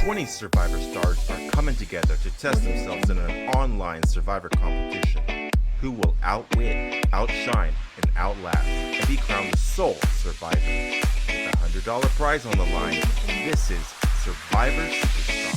20 Survivor stars are coming together to test themselves in an online Survivor competition. Who will outwit, outshine, and outlast, and be crowned the sole Survivor? With a $100 prize on the line, this is Survivor Superstar.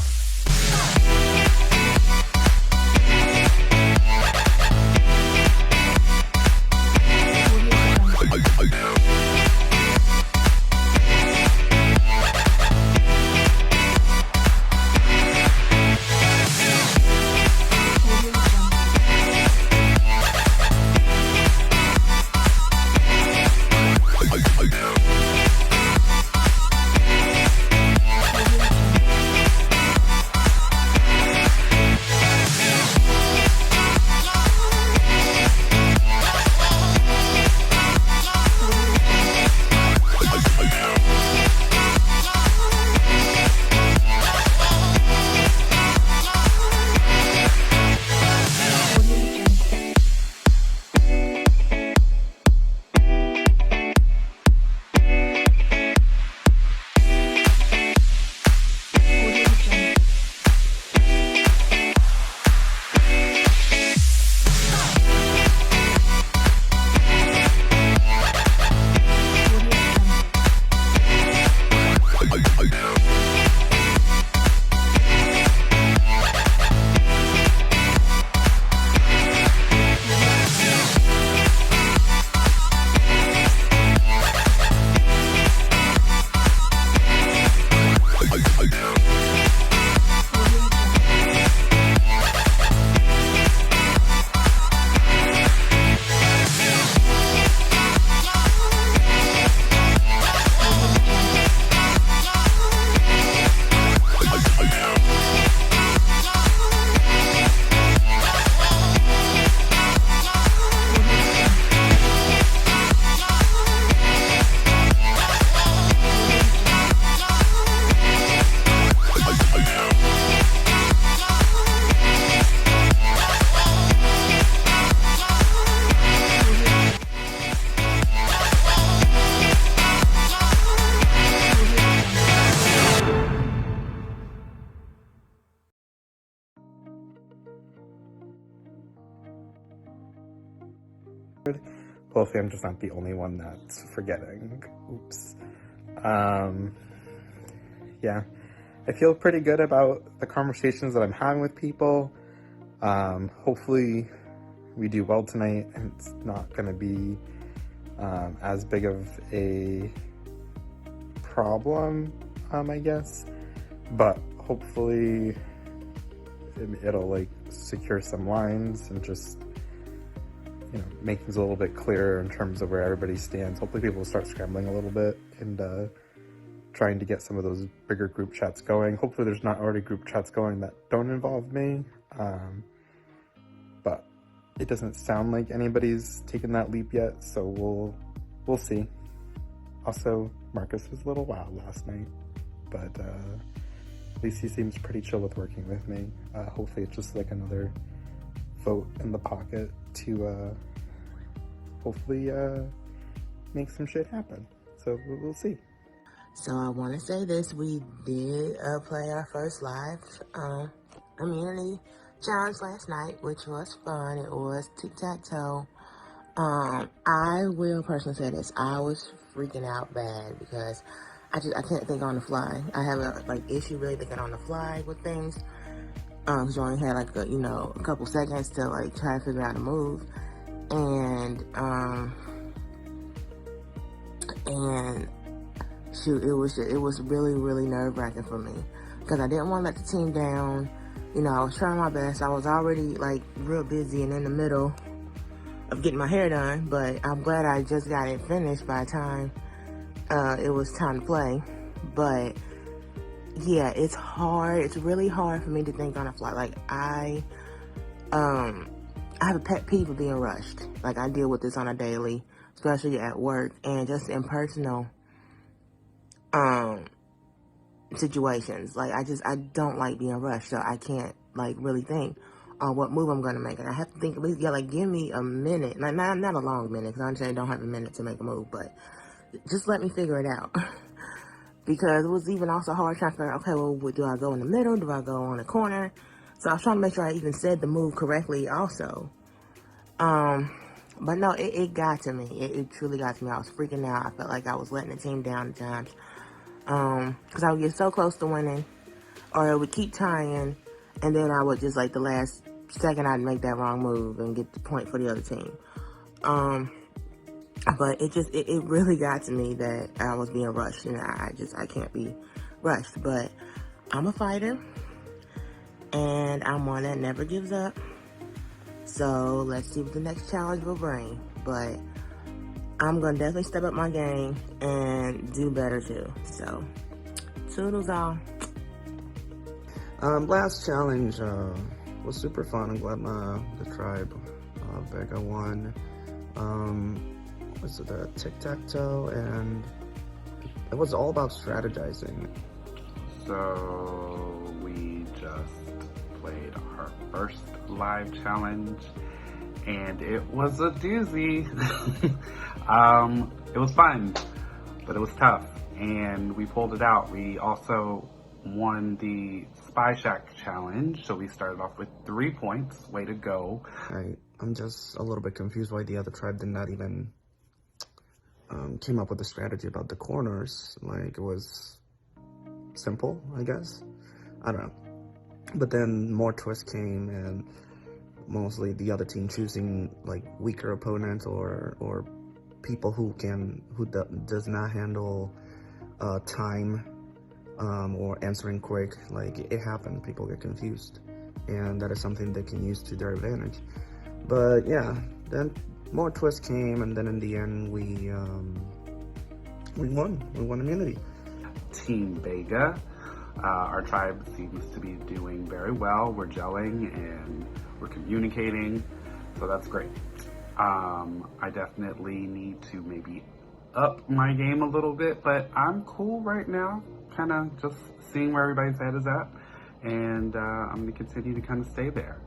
Hopefully I'm just not the only one that's forgetting. Oops. Yeah, I feel pretty good about the conversations that I'm having with people. Hopefully we do well tonight and it's not going to be as big of a problem, I guess. But hopefully it'll like secure some lines and just make things a little bit clearer in terms of where everybody stands. Hopefully people will start scrambling a little bit and trying to get some of those bigger group chats going. Hopefully there's not already group chats going that don't involve me. But it doesn't sound like anybody's taken that leap yet, so we'll see. Also, Marcus was a little wild last night, but at least he seems pretty chill with working with me. Hopefully it's just like another vote in the pocket to hopefully make some shit happen. So we'll see. So I want to say this, we did play our first live immunity challenge last night, which was fun. It was tic-tac-toe. I will personally say this, I was freaking out bad because I can't think on the fly. I have a issue really thinking on the fly with things. Cause you only had a couple seconds to try to figure out a move, and shoot, it was really, really nerve-wracking for me because I didn't want to let the team down. I was trying my best. I was already real busy and in the middle of getting my hair done, but I'm glad I just got it finished by the time it was time to play. But yeah, it's hard. It's really hard for me to think on the fly. I have a pet peeve of being rushed. I deal with this on a daily, especially at work and just in personal situations. I don't like being rushed, so I can't really think on what move I'm gonna make. And I have to think at least, give me a minute. Not a long minute, because I understand I don't have a minute to make a move, but just let me figure it out. because it was even also hard trying to figure out, okay, well, do I go in the middle? Do I go on the corner? So I was trying to make sure I even said the move correctly also. But no, it got to me. It truly got to me. I was freaking out. I felt like I was letting the team down at times. Because I would get so close to winning, or it would keep tying, and then I would just, like, the last second, I'd make that wrong move and get the point for the other team. But it really got to me that I was being rushed, and I can't be rushed. But I'm a fighter, and I'm one that never gives up. So let's see what the next challenge will bring. But I'm going to definitely step up my game and do better too. So, toodles all. Last challenge was super fun. I'm glad the tribe Vega won. Was it a tic-tac-toe, and it was all about strategizing. So we just played our first live challenge, and it was a doozy. It was fun, but it was tough, and we pulled it out. We also won the Spy Shack challenge, so we started off with 3 points. Way to go. I'm just a little bit confused why the other tribe did not even came up with a strategy about the corners. Like, it was simple, I guess. I don't know. But then more twists came, and mostly the other team choosing like weaker opponents or people who does not handle time or answering quick. Like, it happened. People get confused, and that is something they can use to their advantage. But yeah, then more twists came, and then in the end we won. We won immunity. Team Vega. Our tribe seems to be doing very well. We're gelling and we're communicating, so that's great. I definitely need to maybe up my game a little bit, but I'm cool right now, kind of just seeing where everybody's head is at, and I'm going to continue to kind of stay there.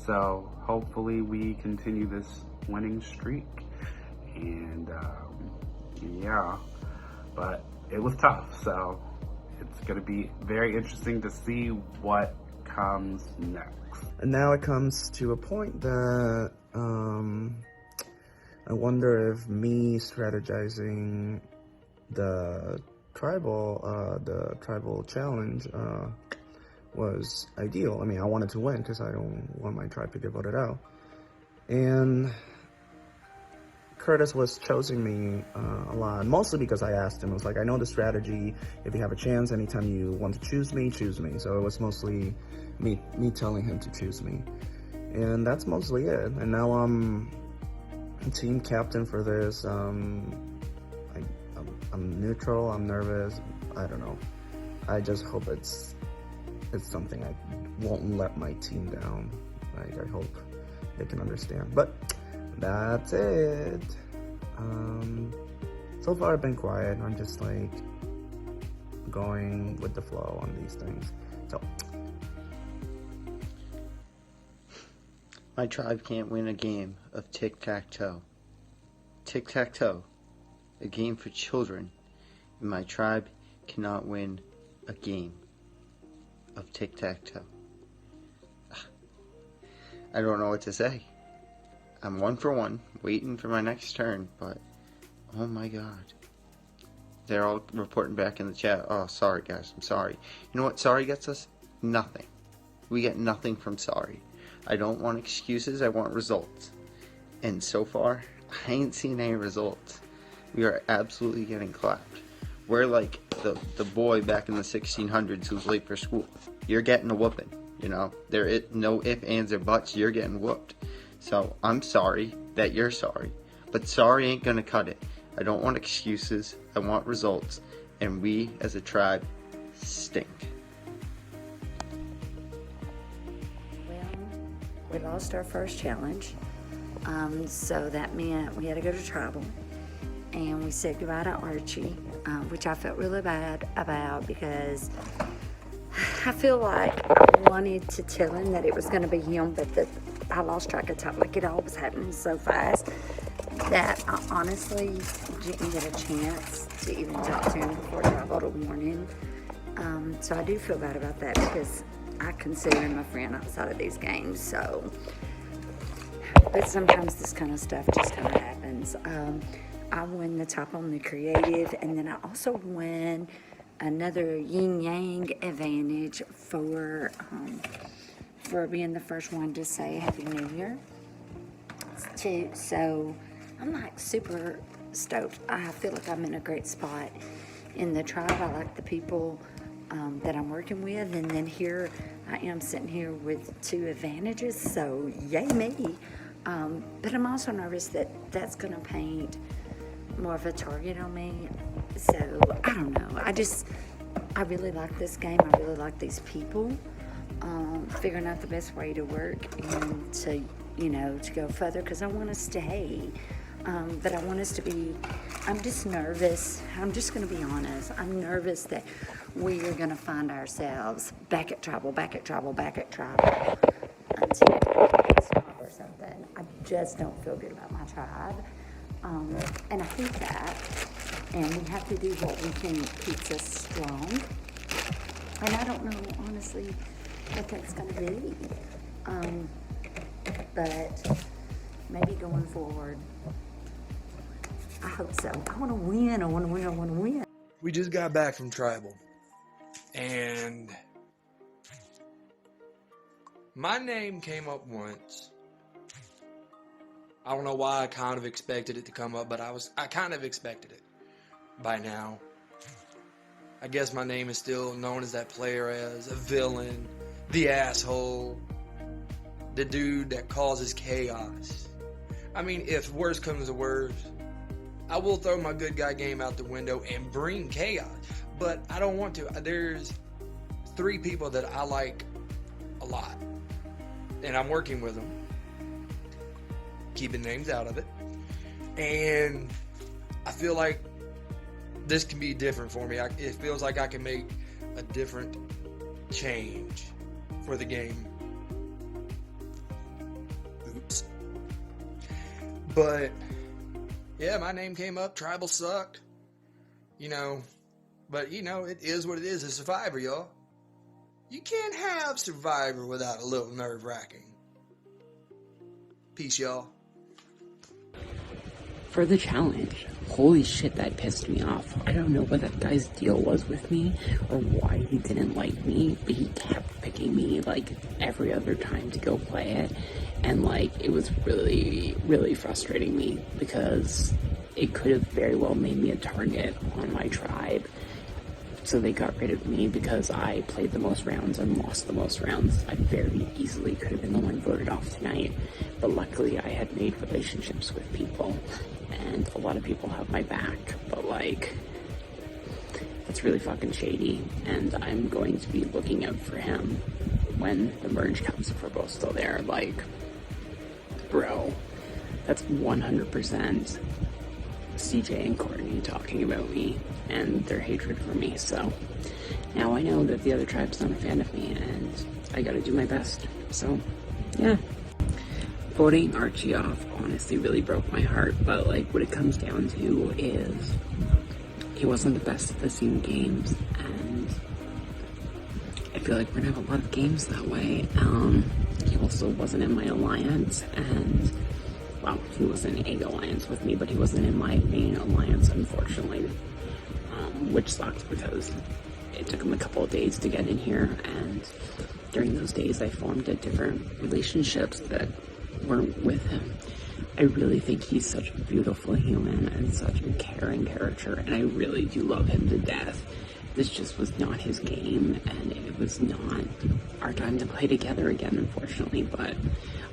So hopefully we continue this winning streak, and yeah, but it was tough, so it's going to be very interesting to see what comes next. And now it comes to a point that I wonder if me strategizing the tribal challenge was ideal. I mean, I wanted to win because I don't want my tribe to get voted out. And Curtis was choosing me a lot, mostly because I asked him. I was like, I know the strategy. If you have a chance, anytime you want to choose me, choose me. So it was mostly me telling him to choose me. And that's mostly it. And now I'm team captain for this. I'm neutral. I'm nervous. I don't know. I just hope it's something I won't let my team down. Like, I hope they can understand. But that's it. So far I've been quiet. I'm just like going with the flow on these things. So my tribe can't win a game of tic-tac-toe. Tic-tac-toe, a game for children. And my tribe cannot win a game of tic-tac-toe. I don't know what to say. I'm 1 for 1, waiting for my next turn, but oh my god. They're all reporting back in the chat. Oh, sorry guys, I'm sorry. You know what sorry gets us? Nothing. We get nothing from sorry. I don't want excuses, I want results. And so far, I ain't seen any results. We are absolutely getting clapped. We're like the boy back in the 1600s who's late for school. You're getting a whooping, you know? There is no ifs, ands, or buts, you're getting whooped. So I'm sorry that you're sorry, but sorry ain't gonna cut it. I don't want excuses, I want results, and we as a tribe stink. Well, we lost our first challenge, so that meant we had to go to tribal, and we said goodbye to Archie, which I felt really bad about because I feel like I wanted to tell him that it was going to be him, but I lost track of time. Like, it all was happening so fast. that I honestly didn't get a chance to even talk to him before travel to morning. So I do feel bad about that because I consider him a friend outside of these games. So, but sometimes this kind of stuff just kind of happens. I won the top on the creative, and then I also won another yin yang advantage for being the first one to say Happy New Year. Too. So I'm like super stoked. I feel like I'm in a great spot in the tribe. I like the people that I'm working with, and then here I am sitting here with 2 advantages. So yay me! But I'm also nervous that that's gonna paint more of a target on me. So I don't know. I really like this game. I really like these people. Figuring out the best way to work and to go further, because I want to stay. But I want us to be, I'm just nervous. I'm just going to be honest. I'm nervous that we are going to find ourselves back at tribal until we stop or something. I just don't feel good about my tribe. And I hate that. And we have to do what we think keeps us strong. And I don't know, honestly, what that's going to be. But maybe going forward, I hope so. I want to win. I want to win. I want to win. We just got back from tribal, and my name came up once. I don't know why I kind of expected it to come up, but I kind of expected it by now. I guess my name is still known as that player, as a villain, the asshole, the dude that causes chaos. I mean, if worse comes to worse, I will throw my good guy game out the window and bring chaos, but I don't want to. There's 3 people that I like a lot, and I'm working with them, keeping names out of it, and I feel like this can be different for me. It feels like I can make a different change for the game. Oops. But yeah, my name came up. Tribal sucked. But it is what it is. A Survivor, y'all. You can't have Survivor without a little nerve-wracking. Peace, y'all. For the challenge, holy shit, that pissed me off. I don't know what that guy's deal was with me or why he didn't like me, but he kept picking me like every other time to go play it, and like it was really, really frustrating me because it could have very well made me a target on my tribe. So they got rid of me because I played the most rounds and lost the most rounds. I very easily could have been the one voted off tonight, but luckily I had made relationships with people, and a lot of people have my back, but like, that's really fucking shady, and I'm going to be looking out for him when the merge comes, if we're both still there. Like, bro, that's 100% CJ and Courtney talking about me and their hatred for me. So now I know that the other tribe's not a fan of me, and I gotta do my best. So yeah, voting Archie off honestly really broke my heart, but like what it comes down to is he wasn't the best at the scene games, and I feel like we're gonna have a lot of games that way. He also wasn't in my alliance, and well, he was in a alliance with me, but he wasn't in my main alliance, unfortunately, which sucks because it took him a couple of days to get in here, and during those days I formed different relationships that weren't with him. I really think he's such a beautiful human and such a caring character, and I really do love him to death. This just was not his game, and it was not our time to play together again, unfortunately, but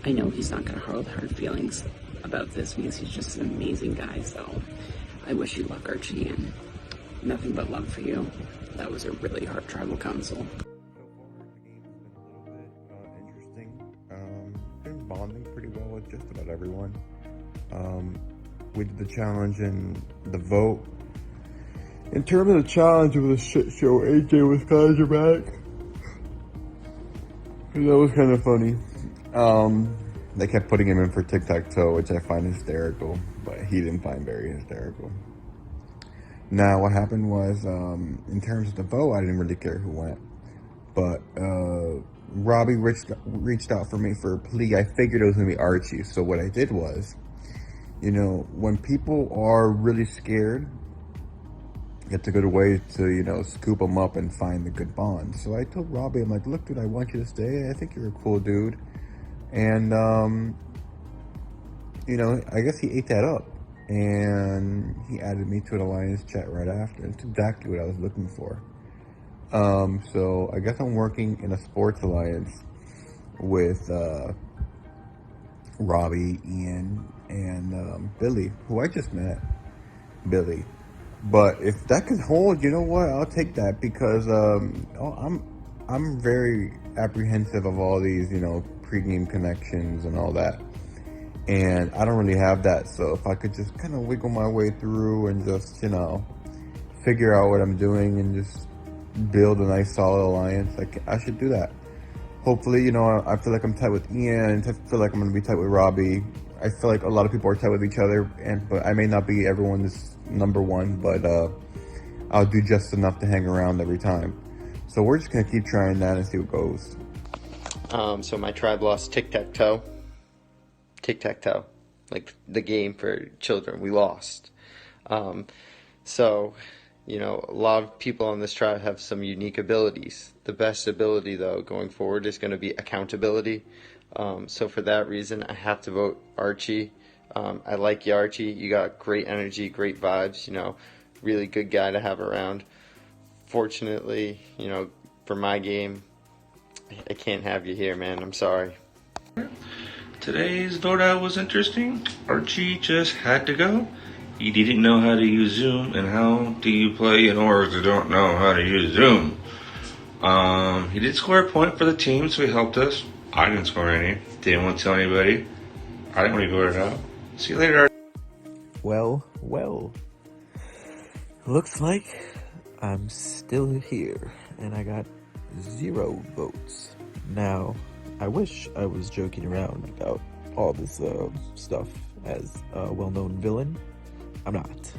I know he's not going to hold hard feelings about this because he's just an amazing guy. So I wish you luck, Archie, and nothing but love for you. That was a really hard tribal council. So far, the game has been a little bit interesting. Been bonding pretty well with just about everyone. We did the challenge and the vote. In terms of the challenge, it was a shit show. AJ was kind of dramatic. That was kind of funny. They kept putting him in for tic-tac-toe, which I find hysterical. But he didn't find very hysterical. Now, what happened was, in terms of the vote, I didn't really care who went. But Robbie reached out for me for a plea. I figured it was going to be Archie. So what I did was, when people are really scared, it's a good way to, scoop them up and find the good bond. So I told Robbie, I'm like, look, dude, I want you to stay. I think you're a cool dude. And, I guess he ate that up. And he added me to an alliance chat right after. It's exactly what I was looking for. So I guess I'm working in a sports alliance with Robbie, Ian, and Billy, who I just met. Billy. But if that can hold, you know what? I'll take that because I'm very apprehensive of all these, pregame connections and all that. And I don't really have that. So if I could just kind of wiggle my way through and just, figure out what I'm doing and just build a nice solid alliance, I should do that. Hopefully, I feel like I'm tight with Ian. I feel like I'm going to be tight with Robbie. I feel like a lot of people are tight with each other, but I may not be everyone's number one, but I'll do just enough to hang around every time. So we're just going to keep trying that and see what goes. So my tribe lost tic-tac-toe. Tic-tac-toe. Like the game for children. We lost. So, a lot of people on this tribe have some unique abilities. The best ability, though, going forward is going to be accountability. So for that reason, I have to vote Archie. I like you, Archie. You got great energy, great vibes, really good guy to have around. Fortunately, for my game, I can't have you here, man. I'm sorry. Today's vote out was interesting. Archie just had to go. He didn't know how to use Zoom, and how do you play in order to don't know how to use Zoom? He did score a point for the team, so he helped us. I didn't score any. Didn't want to tell anybody. I didn't want to vote it out. See you later. Well. Looks like I'm still here, and I got 0 votes. Now, I wish I was joking around about all this stuff as a well-known villain. I'm not.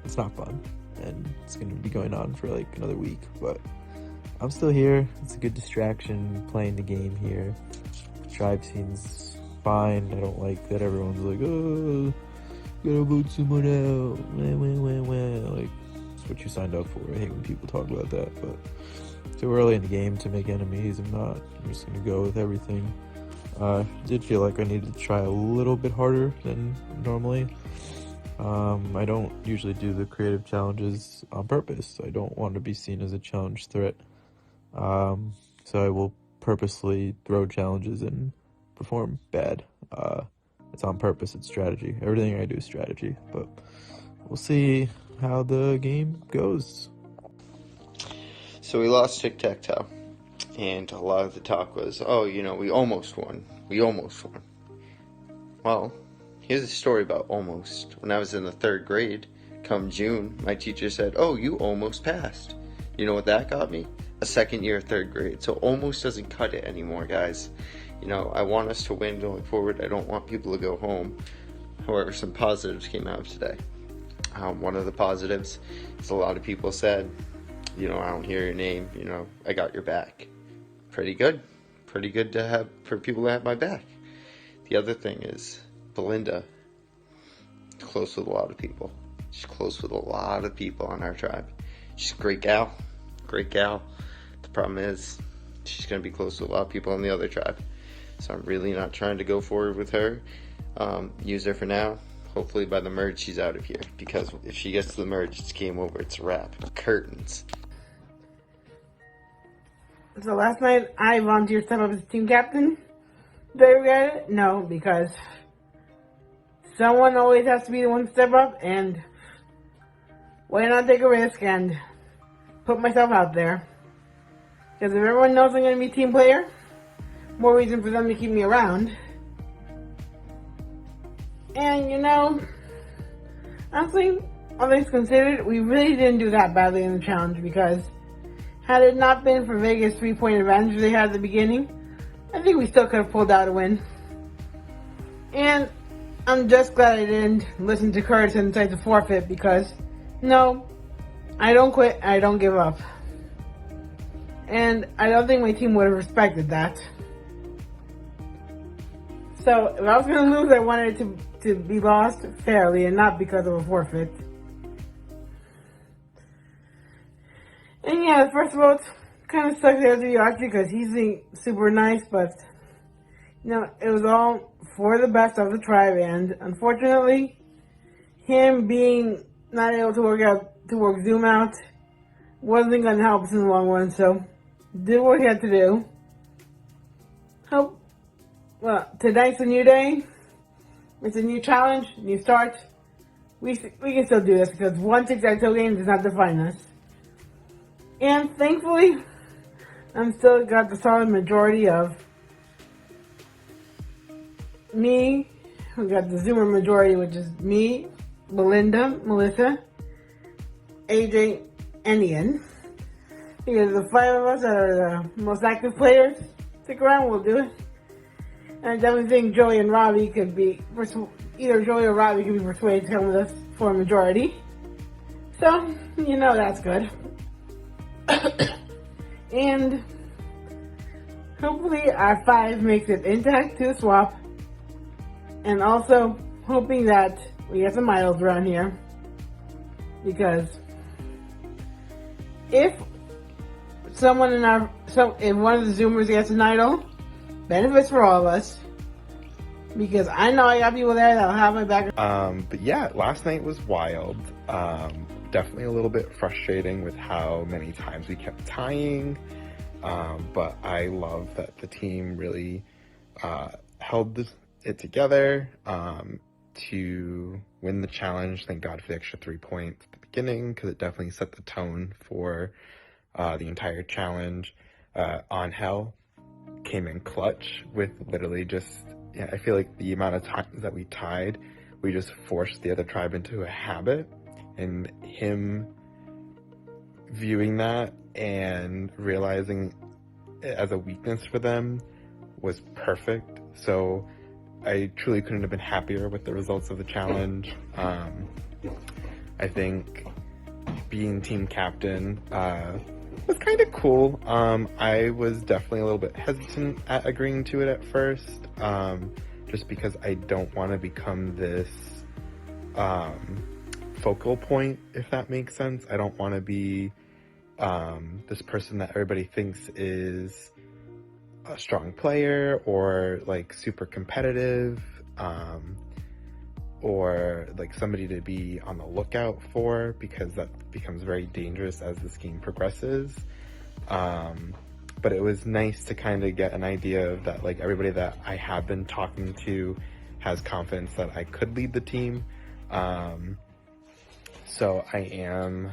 It's not fun, and it's going to be going on for like another week, but I'm still here. It's a good distraction playing the game here. Tribe seems fine. I don't like that everyone's like, oh, gotta vote someone out. Like, it's what you signed up for. I hate when people talk about that, but too early in the game to make enemies. I'm just gonna go with everything. Did feel like I needed to try a little bit harder than normally. I don't usually do the creative challenges on purpose. I don't want to be seen as a challenge threat. So I will purposely throw challenges and perform bad. It's on purpose. It's strategy. Everything I do is strategy, but we'll see how the game goes. So we lost tic-tac-toe, and a lot of the talk was, we almost won. Well, here's a story about almost. When I was in the 3rd grade, come June, my teacher said, you almost passed. You know what that got me? A 2nd year of 3rd grade. So almost doesn't cut it anymore, guys. I want us to win going forward. I don't want people to go home. However, some positives came out of today. One of the positives is a lot of people said, I don't hear your name, I got your back. Pretty good to have, for people to have my back. The other thing is, Belinda, close with a lot of people. She's close with a lot of people on our tribe. She's a great gal. The problem is, she's going to be close to a lot of people on the other tribe. So I'm really not trying to go forward with her. Use her for now. Hopefully by the merge, she's out of here. Because if she gets to the merge, it's game over. It's a wrap. Curtains. So last night, I volunteered to step up as team captain. Do I regret it? No, because someone always has to be the one to step up, and why not take a risk and put myself out there? Because if everyone knows I'm going to be a team player, more reason for them to keep me around. And, honestly, all things considered, we really didn't do that badly in the challenge, because had it not been for Vegas' 3-point advantage they had at the beginning, I think we still could have pulled out a win. And I'm just glad I didn't listen to Curtis and decide to forfeit because, no, I don't quit, I don't give up. And I don't think my team would have respected that. So, if I was going to lose, I wanted it to be lost fairly and not because of a forfeit. And yeah, the first vote kind of sucks to you actually because he's being super nice, but it was all for the best of the tribe, and unfortunately, him being not able to work Zoom out wasn't going to help us in the long run, so did what he had to do. Tonight's a new day. It's a new challenge, new start. We can still do this because one tic-tac-toe game does not define us. And thankfully, I'm still got the solid majority of me. We got the Zoomer majority, which is me, Belinda, Melissa, AJ, and Ian. Because the 5 of us that are the most active players, stick around, we'll do it. And I definitely think Joey and Robbie could be, either Joey or Robbie could be persuaded to come with us for a majority. So, that's good. And hopefully our 5 makes it intact to the swap. And also hoping that we get some idols around here. Because if if one of the Zoomers gets an idol, benefits for all of us. Because I know I got people there that'll have my back. But yeah, last night was wild. Definitely a little bit frustrating with how many times we kept tying. But I love that the team really held it together to win the challenge. Thank God for the extra 3 points at the beginning because it definitely set the tone for the entire challenge. On Hell came in clutch with literally I feel like the amount of times that we tied, we just forced the other tribe into a habit, and him viewing that and realizing it as a weakness for them was perfect. So I truly couldn't have been happier with the results of the challenge. I think being team captain was kind of cool. I was definitely a little bit hesitant at agreeing to it at first, just because I don't want to become this focal point, if that makes sense. I don't want to be this person that everybody thinks is a strong player or like super competitive, or like somebody to be on the lookout for, because that becomes very dangerous as this game progresses. But it was nice to kind of get an idea of that, like everybody that I have been talking to has confidence that I could lead the team. So I am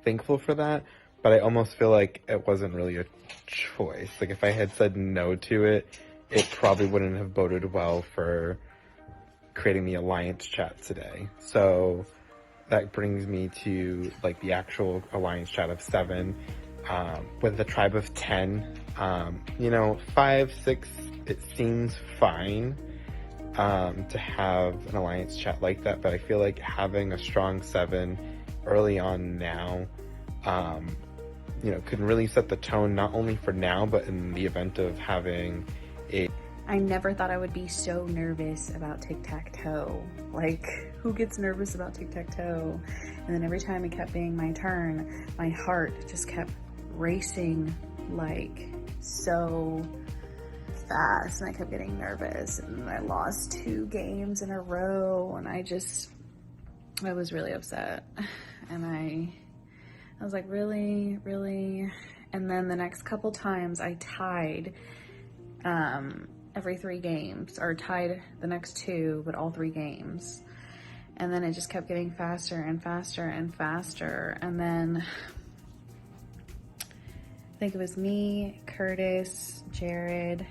thankful for that, but I almost feel like it wasn't really a choice. Like if I had said no to it, it probably wouldn't have boded well for creating the alliance chat today. So that brings me to like the actual alliance chat of 7, with the tribe of 10. 5, 6, it seems fine to have an alliance chat like that, but I feel like having a strong 7 early on now can really set the tone, not only for now, but in the event of having a... I never thought I would be so nervous about tic-tac-toe. Like, who gets nervous about tic-tac-toe? And then every time it kept being my turn, my heart just kept racing like so fast, and I kept getting nervous, and I lost 2 games in a row, and I was really upset. And I was like, really? And then the next couple times I tied every 3 games, or tied the next 2, but all 3 games. And then it just kept getting faster and faster and faster. And then I think it was me, Curtis, Jared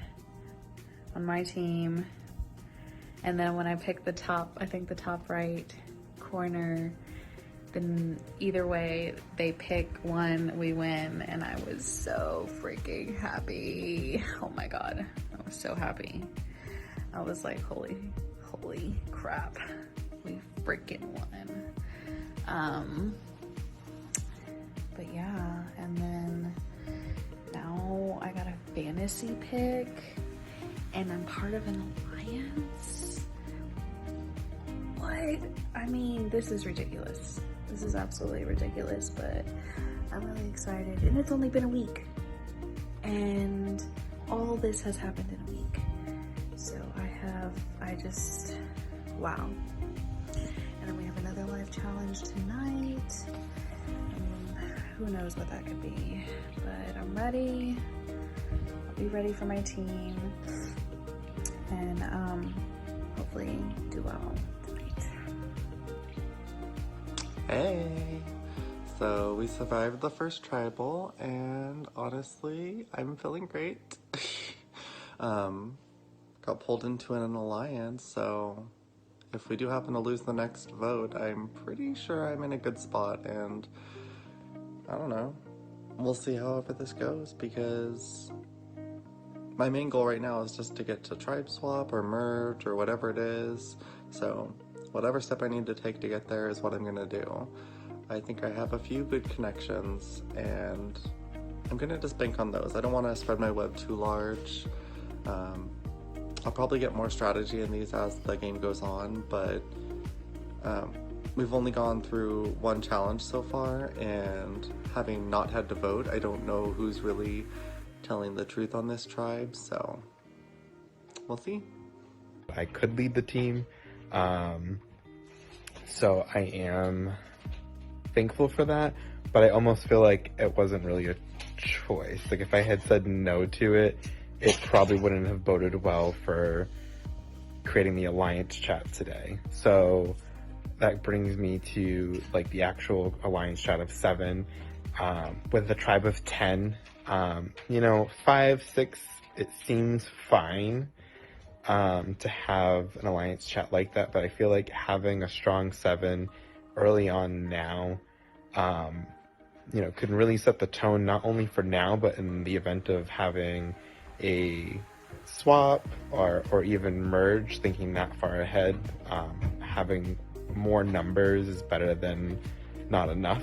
on my team. And then when I picked the top right corner, then either way, they pick one, we win, and I was so freaking happy. Oh my God, I was so happy. I was like, holy holy crap, we freaking won. But yeah, and then now I got a fantasy pick, and I'm part of an alliance. What? I mean, this is ridiculous. This is absolutely ridiculous, but I'm really excited. And it's only been a week. And all this has happened in a week. So wow. And then we have another live challenge tonight. Who knows what that could be. But I'm ready. I'll be ready for my team. And hopefully do well tonight. Hey! So we survived the first tribal, and honestly, I'm feeling great. Got pulled into an alliance, so if we do happen to lose the next vote, I'm pretty sure I'm in a good spot, and I don't know. We'll see however this goes, because my main goal right now is just to get to tribe swap or merge or whatever it is, so whatever step I need to take to get there is what I'm gonna do. I think I have a few good connections, and I'm gonna just bank on those. I don't want to spread my web too large. I'll probably get more strategy in these as the game goes on, but we've only gone through one challenge so far, and having not had to vote, I don't know who's really telling the truth on this tribe, so we'll see. I could lead the team, so I am thankful for that, but I almost feel like it wasn't really a choice. Like, if I had said no to it, it probably wouldn't have boded well for creating the alliance chat today. So that brings me to like the actual alliance chat of 7, with the tribe of 10. 5, 6, it seems fine to have an alliance chat like that, but I feel like having a strong 7 early on now, could really set the tone not only for now, but in the event of having a swap or even merge, thinking that far ahead. Having more numbers is better than not enough,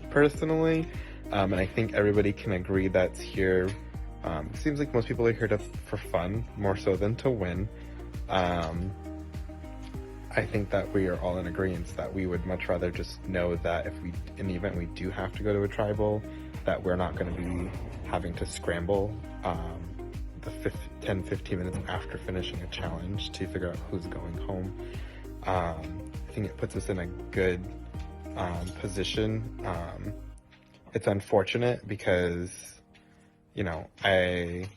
personally. And I think everybody can agree that's here. It seems like most people are here for fun, more so than to win. I think that we are all in agreement that we would much rather just know that in the event we do have to go to a tribal, that we're not going to be having to scramble the 10-15 minutes after finishing a challenge to figure out who's going home. I think it puts us in a good position. It's unfortunate because, I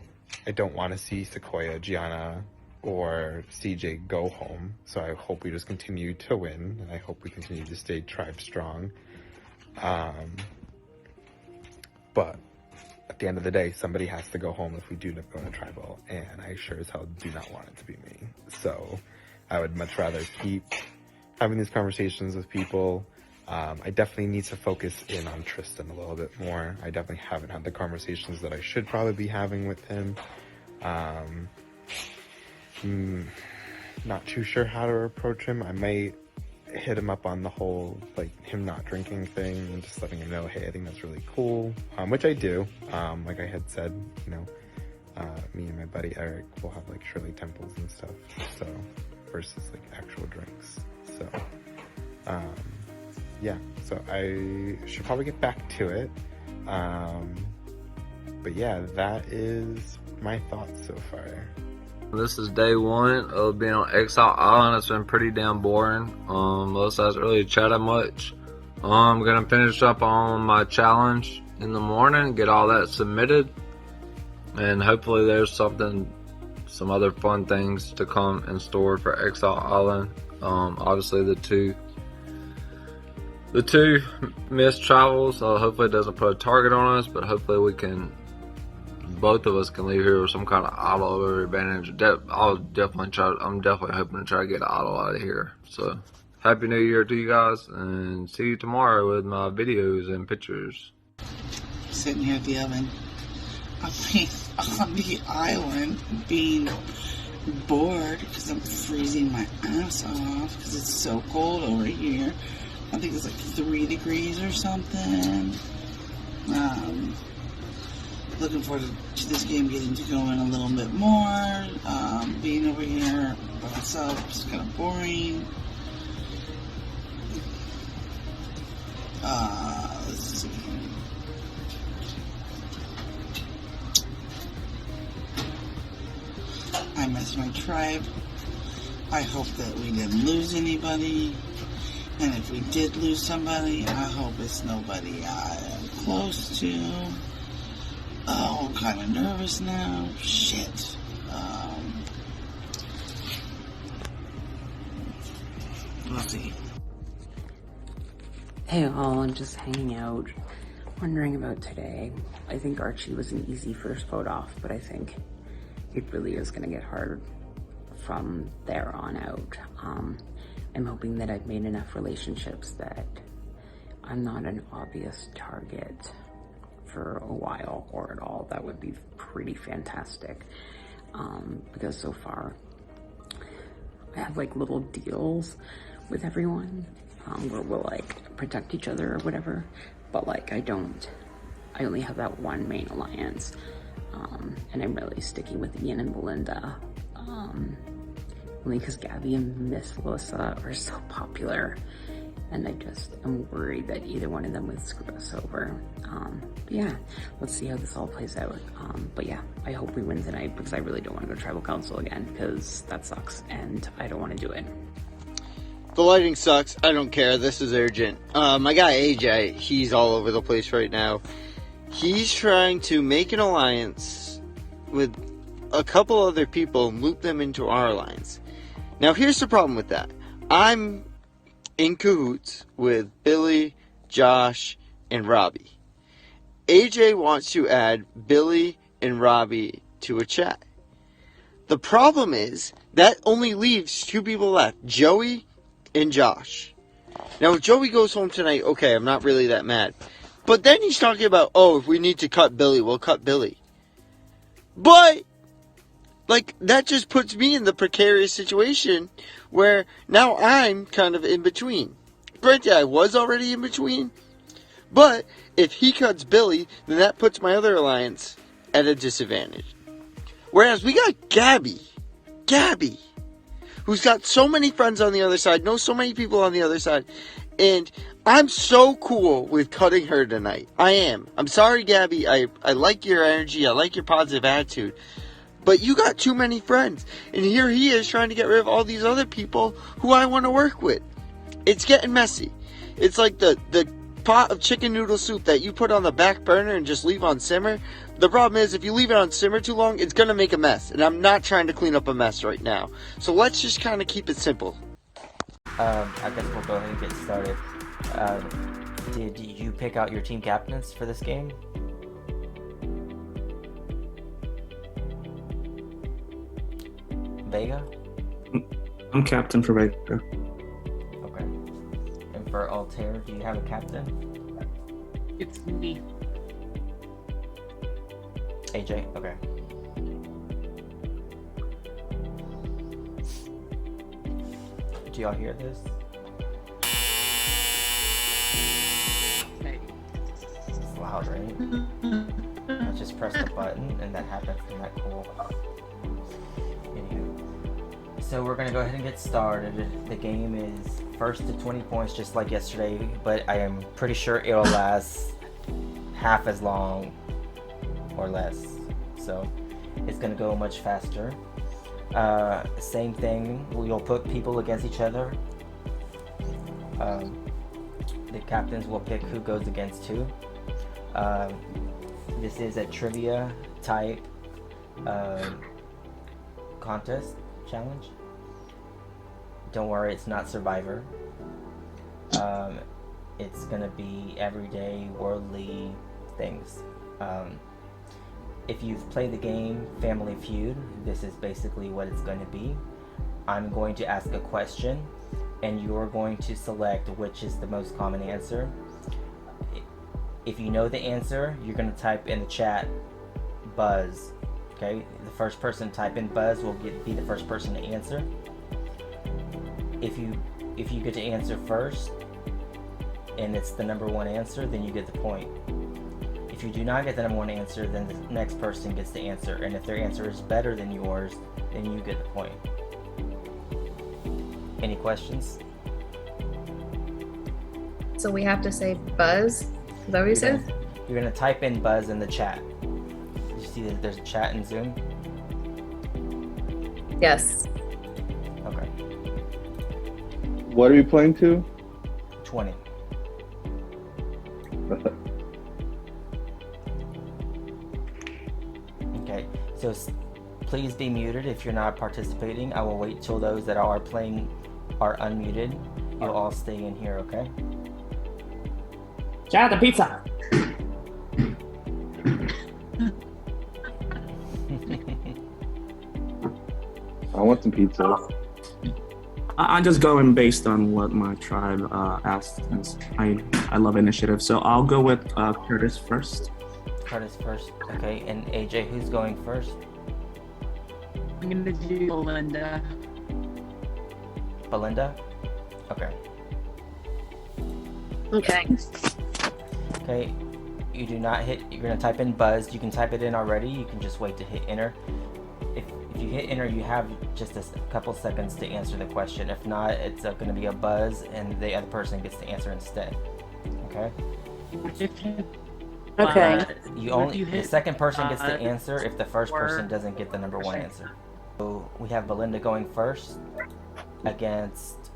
don't want to see Sequoia, Gianna, or CJ go home, so I hope we just continue to win, and I hope we continue to stay tribe strong. But at the end of the day, somebody has to go home if we do go to tribal, and I sure as hell do not want it to be me. So I would much rather keep having these conversations with people. I definitely need to focus in on Tristan a little bit more. I definitely haven't had the conversations that I should probably be having with him. Not too sure how to approach him. I might hit him up on the whole, him not drinking thing and just letting him know, hey, I think that's really cool, which I do. Like I had said, me and my buddy Eric will have, Shirley Temples and stuff, so, versus, actual drinks. So, yeah, so I should probably get back to it. But yeah, that is my thoughts so far. This is day 1 of being on Exile Island. It's been pretty damn boring. Melissa hasn't really chatted much. I'm gonna finish up on my challenge in the morning, get all that submitted, and hopefully there's some other fun things to come in store for Exile Island. Obviously the two missed travels, hopefully it doesn't put a target on us, but hopefully both of us can leave here with some kind of auto advantage. I'm definitely hoping to try to get an auto out of here. So, Happy New Year to you guys, and see you tomorrow with my videos and pictures. Sitting here at the oven, on the island, being bored because I'm freezing my ass off because it's so cold over here. I think it's like 3 degrees or something. Looking forward to this game getting to go in a little bit more. Being over here by myself is kind of boring. Let's see. I miss my tribe. I hope that we didn't lose anybody. And if we did lose somebody, I hope it's nobody I'm close to. Oh, I'm kind of nervous now. Shit. Let's see. Hey all, I'm just hanging out, wondering about today. I think Archie was an easy first vote off, but I think it really is going to get hard from there on out. I'm hoping that I've made enough relationships that I'm not an obvious target for a while or at all. That would be pretty fantastic, because so far I have like little deals with everyone where we'll like protect each other or whatever, but like I only have that one main alliance, and I'm really sticking with Ian and Belinda, only because Gabby and Miss Melissa are so popular, and I'm worried that either one of them would screw us over. But yeah, let's see how this all plays out. But yeah, I hope we win tonight because I really don't want to go to Tribal Council again because that sucks and I don't want to do it. The lighting sucks. I don't care. This is urgent. My guy AJ, he's all over the place right now. He's trying to make an alliance with a couple other people and loop them into our alliance. Now, here's the problem with that. I'm in cahoots with Billy, Josh, and Robbie. AJ wants to add Billy and Robbie to a chat. The problem is that only leaves 2 people left, Joey and Josh. Now, if Joey goes home tonight, okay, I'm not really that mad. But then he's talking about, oh, if we need to cut Billy, we'll cut Billy. But, like, that just puts me in the precarious situation where now I'm kind of in between. Granted, I was already in between, but if he cuts Billy, then that puts my other alliance at a disadvantage. Whereas we got Gabby, who's got so many friends on the other side, knows so many people on the other side, and I'm so cool with cutting her tonight. I am. I'm sorry, Gabby. I like your energy. I like your positive attitude. But you got too many friends. And here he is trying to get rid of all these other people who I want to work with. It's getting messy. It's like the pot of chicken noodle soup that you put on the back burner and just leave on simmer. The problem is if you leave it on simmer too long, it's going to make a mess. And I'm not trying to clean up a mess right now. So let's just kind of keep it simple. I guess we'll go ahead and get started. Did you pick out your team captains for this game? Vega? I'm captain for Vega. Okay. And for Altair, do you have a captain? It's me. AJ? Okay. Do y'all hear this? Hey. It's loud, right? I just pressed the button and that happened. Isn't that cool? Anywho. So we're gonna go ahead and get started. The game is first to 20 points just like yesterday, but I am pretty sure it'll last half as long or less. So it's gonna go much faster. Same thing, we'll put people against each other. The captains will pick who goes against who. This is a trivia type contest challenge. Don't worry, it's not Survivor. It's gonna be everyday worldly things. If you've played the game Family Feud, this is basically what it's going to be. I'm going to ask a question, and you're going to select which is the most common answer. If you know the answer, you're going to type in the chat, Buzz, Okay, the first person to type in buzz will be the first person to answer. If you get to answer first, and it's the number one answer, then you get the point. If you do not get the number one answer, then the next person gets the answer, and if their answer is better than yours, then you get the point. Any questions? So we have to say buzz? Is that what you said? You're gonna type in buzz in the chat. You see that there's a chat in Zoom? Yes. Okay. What are we playing to? 20. Okay, so please be muted if you're not participating. I will wait till those that are playing are unmuted. You'll all stay in here, okay? Shout out to pizza. I want some pizza. I'm just going based on what my tribe asked. I love initiative, so I'll go with Curtis first. Curtis first, okay. And AJ, who's going first? I'm gonna do Belinda. Belinda? Okay. Okay. Okay, you do not hit, you're gonna type in buzz. You can type it in already, you can just wait to hit enter. If you hit enter, you have just a couple seconds to answer the question. If not, it's gonna be a buzz and the other person gets to answer instead, okay? Okay. The second person gets to answer if the first person doesn't get the number one answer. So we have Belinda going first against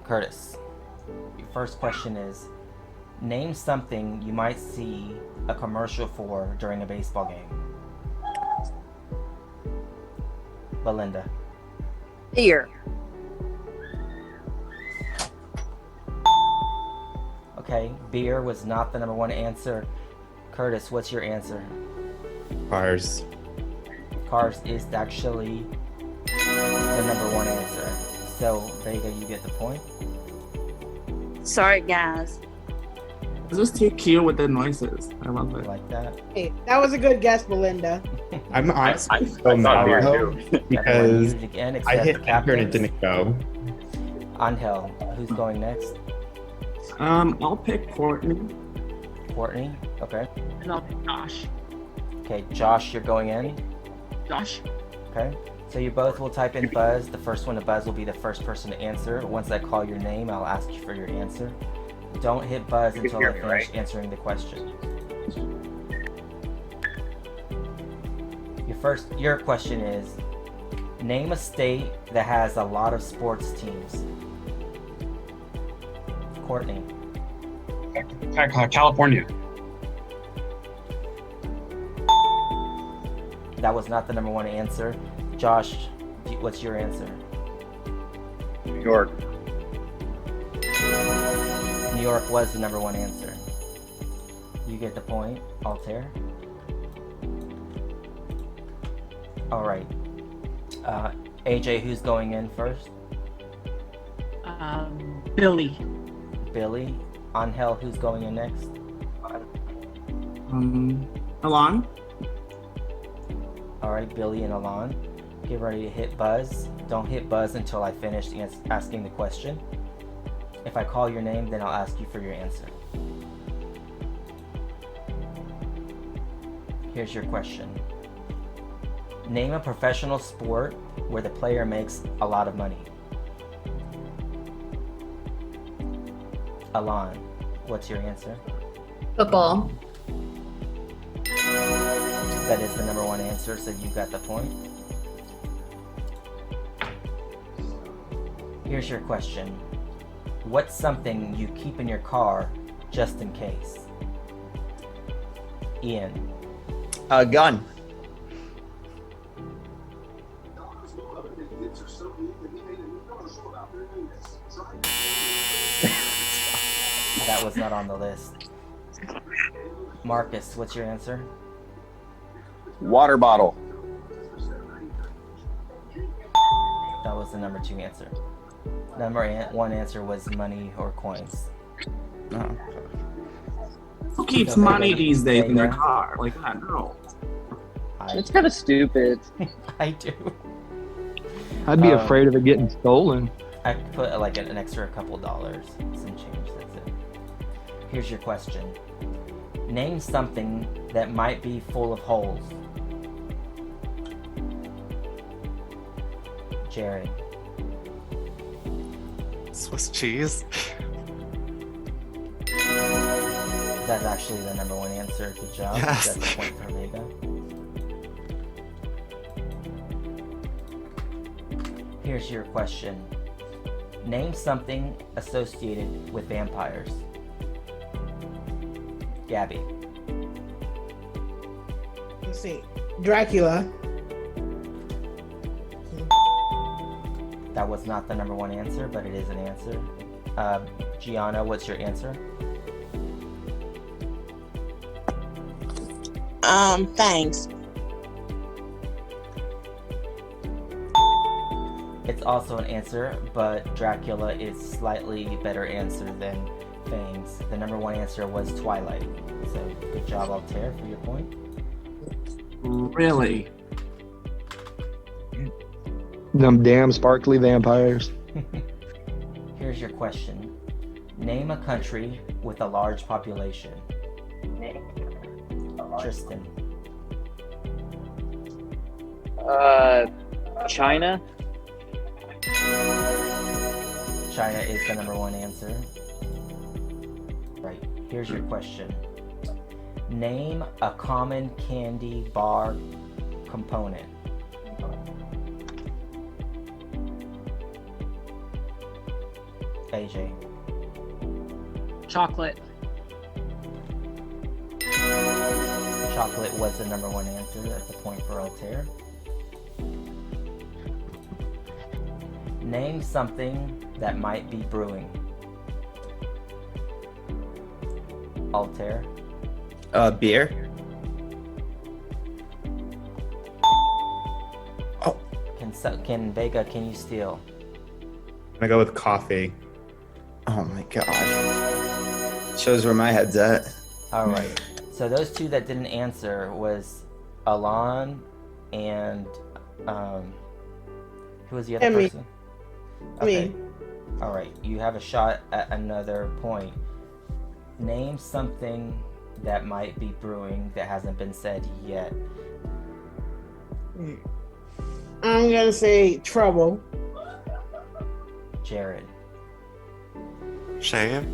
Curtis. Your first question is, name something you might see a commercial for during a baseball game. Belinda. Beer. Okay, beer was not the number one answer. Curtis, what's your answer? Cars. Cars is actually the number one answer. So, Vega, you get the point. Sorry, guys. Just take cue with the noises. I love it. Like that. Hey, that was a good guess, Belinda. I'm honestly so mad though, because Again, I hit the enter and it captains. didn't go. Angel, who's going next? I'll pick Courtney. Courtney, okay. And I'll pick Josh. Okay, Josh, you're going in. Josh. Okay. So you both will type in buzz. The first one to buzz will be the first person to answer. Once I call your name, I'll ask you for your answer. Don't hit buzz until I finish answering the question. Your question is, name a state that has a lot of sports teams. Courtney. California. That was not the number one answer. Josh, what's your answer? New York. New York was the number one answer. You get the point, Altair. All right. AJ, who's going in first? Billy. Billy. Angel, who's going in next? Alon. All right, Billy and Alon. Get ready to hit buzz. Don't hit buzz until I finish asking the question. If I call your name, then I'll ask you for your answer. Here's your question. Name a professional sport where the player makes a lot of money. Alon, what's your answer? Football. That is the number one answer, so you got the point. Here's your question. What's something you keep in your car just in case? Ian. A gun. That was not on the list. Marcus, what's your answer? Water bottle. That was the number two answer. Number one answer was money or coins. Oh. Who keeps money these days in their car? Like, I don't know. That's kind of stupid. I do. I'd be afraid of it getting stolen. I put like an extra couple dollars, some change. That's it. Here's your question. Name something that might be full of holes. Jared. Swiss cheese. That's actually the number one answer. Good job. Yes. That's a point for Vega. Here's your question. Name something associated with vampires. Gabby. Let's see. Dracula. That was not the number one answer, but it is an answer. Gianna, what's your answer? Thanks. It's also an answer, but Dracula is slightly better answer than Fangs. The number one answer was Twilight. So good job, Altair, for your point. Really? Them damn sparkly vampires. Here's your question. Name a country with a large population. Tristan. China. China is the number one answer. Right. Here's your question. Name a common candy bar component. AJ. Chocolate. Chocolate was the number one answer. That's a point for Altair. Name something that might be brewing. Altair. Beer. Oh. Can Vega, can you steal? I'm gonna go with coffee. Oh my gosh. Shows where my head's at. All right. So those two that didn't answer was Alon and who was the other Me. person? Me. All right. You have a shot at another point. Name something that might be brewing that hasn't been said yet. I'm gonna say trouble. Jared. Shave.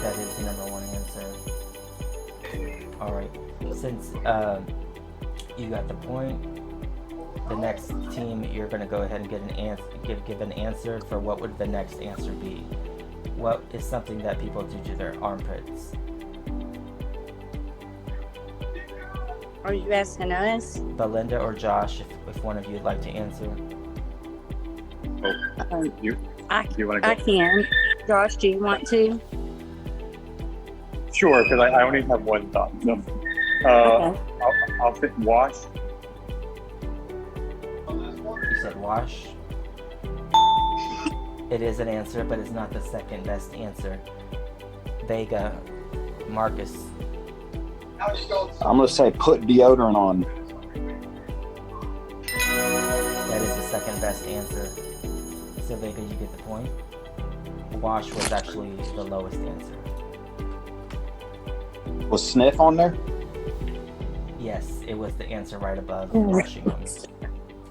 That is the number one answer. All right. Since you got the point, the next team, you're going to go ahead and get an answer. Give an answer for what would the next answer be. What is something that people do to their armpits? Are you asking us? Belinda or Josh, if one of you would like to answer. You I want to go? I can. Josh, do you want to? Sure, because I only have one thought. So, Okay. I'll say wash. You said wash. It is an answer, but it's not the second best answer. Vega, Marcus. I'm gonna say put deodorant on. That is the second best answer. So Vega, you get the point. Wash was actually the lowest answer. Was sniff on there? Yes, it was the answer right above washing them,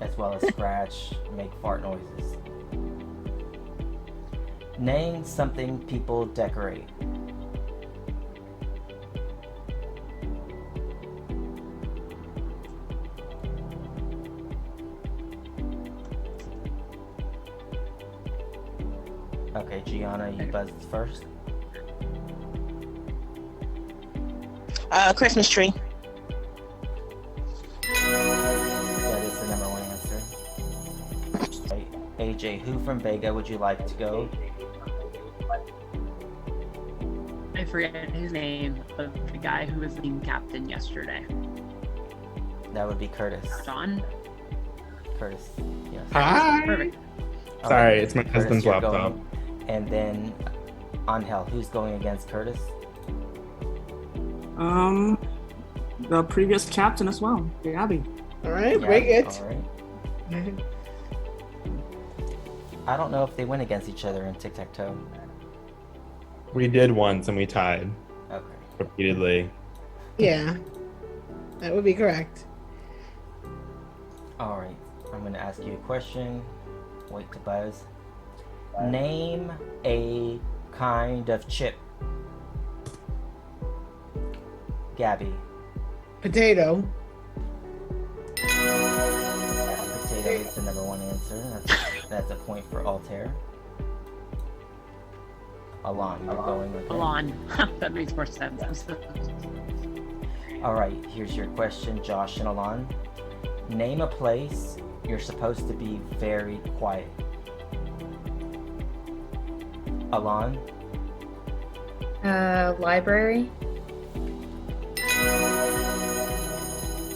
as well as scratch, make fart noises. Name something people decorate. Okay, Gianna, you buzzed first. Christmas tree. That is the number one answer. Okay, AJ, who from Vega would you like to go? I forget his name, but the guy who was team captain yesterday. That would be Curtis. John? Curtis, yes. Hi. Perfect. Okay, Sorry, it's my Curtis, husband's you're laptop. going. And then Angel, who's going against Curtis? The previous captain as well, Gabby. All right, Yeah, break it. All right. I don't know if they went against each other in tic-tac-toe. We did once and we tied. Okay. Repeatedly. Yeah, that would be correct. All right. I'm going to ask you a question. Wait to buzz. Name a kind of chip. Gabby. Potato. Potato is the number one answer. That's a point for Altair. Alon, you're going with it. Alon. That makes more sense. All right, here's your question, Josh and Alon. Name a place you're supposed to be very quiet. Alon? Library.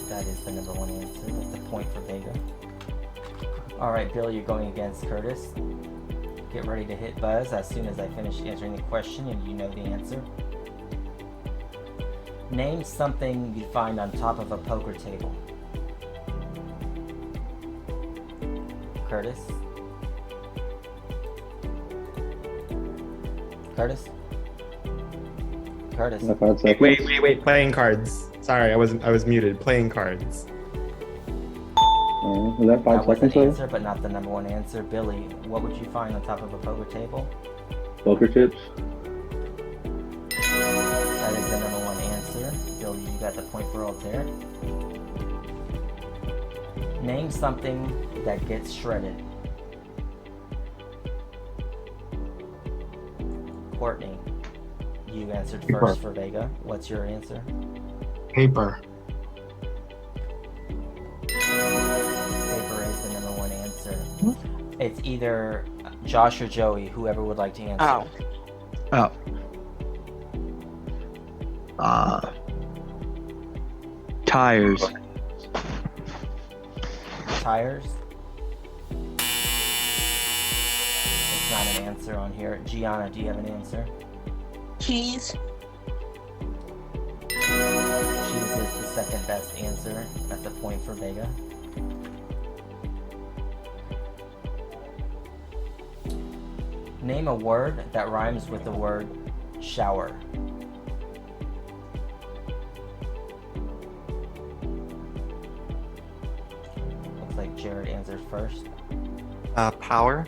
That is the number one answer. That's a point for Vega. All right, Bill, you're going against Curtis. Get ready to hit buzz as soon as I finish answering the question and you know the answer. Name something you'd find on top of a poker table. Curtis? Curtis? Curtis? 5 seconds. Wait. Playing cards. Sorry, I was muted. Playing cards. Is that 5 That was seconds an though? answer, but not the number one answer. Billy, what would you find on top of a poker table? Poker chips. That is the number one answer. Billy, you got the point for Altair. Name something that gets shredded. Courtney, you answered Paper. first for Vega. What's your answer? Paper. Paper is the number one answer. It's either Josh or Joey, whoever would like to answer. Tires. Tires? It's not an answer on here. Gianna, do you have an answer? Cheese. Cheese is the second best answer. That's a point for Vega. Name a word that rhymes with the word shower. Looks like Jared answered first. Power.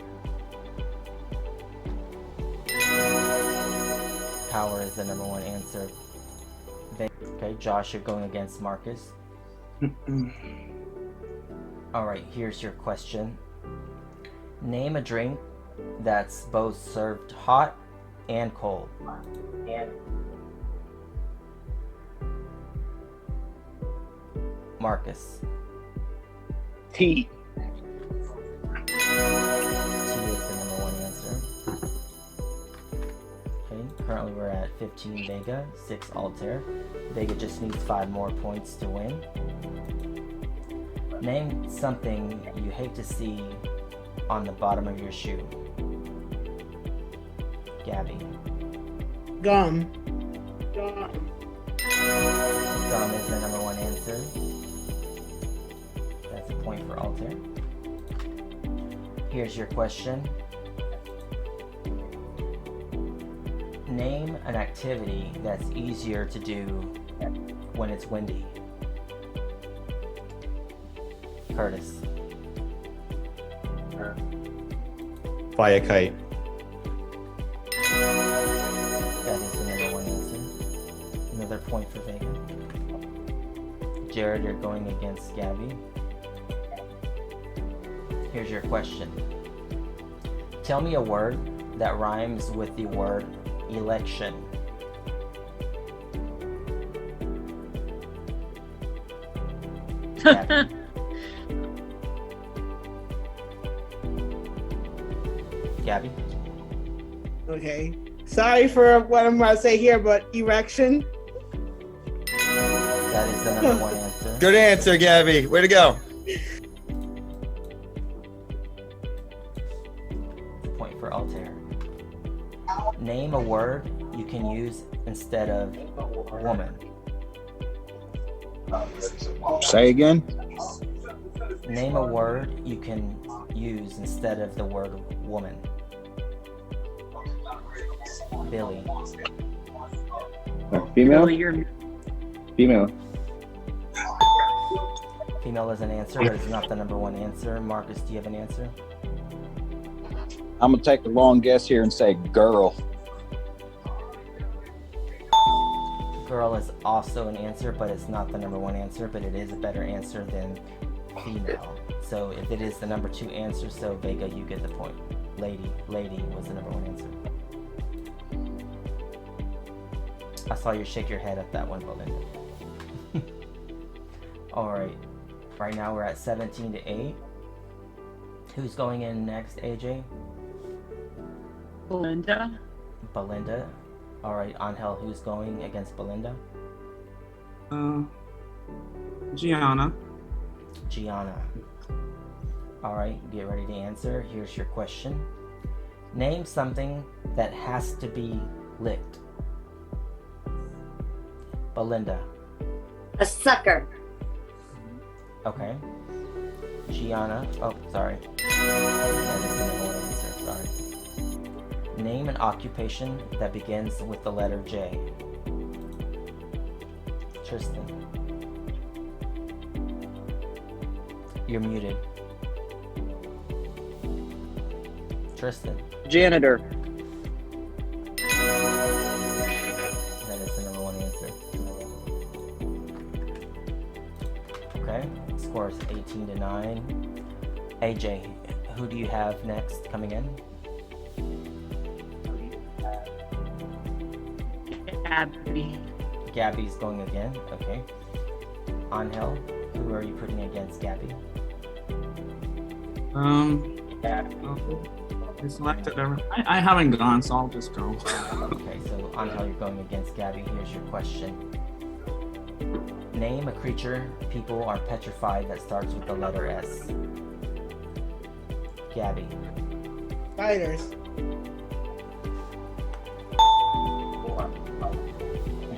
Power is the number one answer. Okay, Josh, you're going against Marcus. Alright, here's your question. Name a drink that's both served hot and cold. Marcus. Tea. Tea is the number one answer. Okay, currently we're at 15 Vega, 6 Altair. Vega just needs 5 more points to win. Name something you hate to see on the bottom of your shoe. Gabby. Gum. Gum is the number one answer. That's a point for Altair. Here's your question. Name an activity that's easier to do when it's windy. Curtis. Fly a kite. That is the number one answer. Another point for Vega. Jared, you're going against Gabby. Here's your question. Tell me a word that rhymes with the word election. Gabby. Gabby? Okay. Sorry for what I'm about to say here, but erection. That is the number one answer. Good answer, Gabby. Way to go. Point for Altair. Name a word you can use instead of woman. Say again? Name a word you can use instead of the word woman. Billy. Female? Billy, you're Female. Female is an answer, but it's not the number one answer. Marcus, do you have an answer? I'm gonna take a long guess here and say girl. Girl is also an answer, but it's not the number one answer, but it is a better answer than female. So if it is the number two answer, so Vega, you get the point. Lady was the number one answer. I saw you shake your head at that one, Belinda. All right. Right now we're at 17-8. Who's going in next, AJ? Belinda. Belinda. All right, Angel, who's going against Belinda? Gianna. Gianna. All right, get ready to answer. Here's your question. Name something that has to be licked. Belinda. A sucker. Okay. Gianna. Oh, sorry. That is the number one answer. Sorry. Name an occupation that begins with the letter J. Tristan. You're muted. Tristan. Janitor. That is the number one answer. Okay. Score is 18-9. AJ, who do you have next coming in? Gabby. Gabby's going again. Okay. Angel, who are you putting against Gabby? I selected I haven't gone, so I'll just go. Okay, so Angel, you're going against Gabby. Here's your question. Name a creature people are petrified that starts with the letter S. Gabby. Spiders.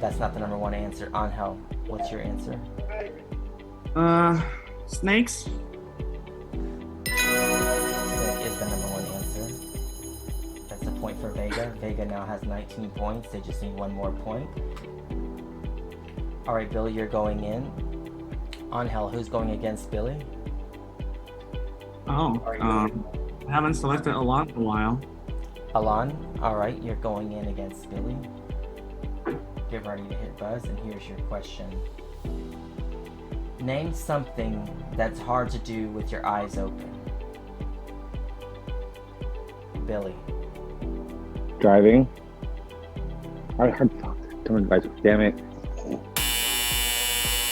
That's not the number one answer. Angel, what's your answer? Snakes. Snake is the number one answer. That's a point for Vega. Vega now has 19 points. They just need one more point. All right, Billy, you're going in. Angel, who's going against Billy? I haven't selected Alon in a while. Alon, all right, you're going in against Billy. Get ready to hit buzz, and here's your question. Name something that's hard to do with your eyes open. Billy. Driving. I heard don't advise. Damn it.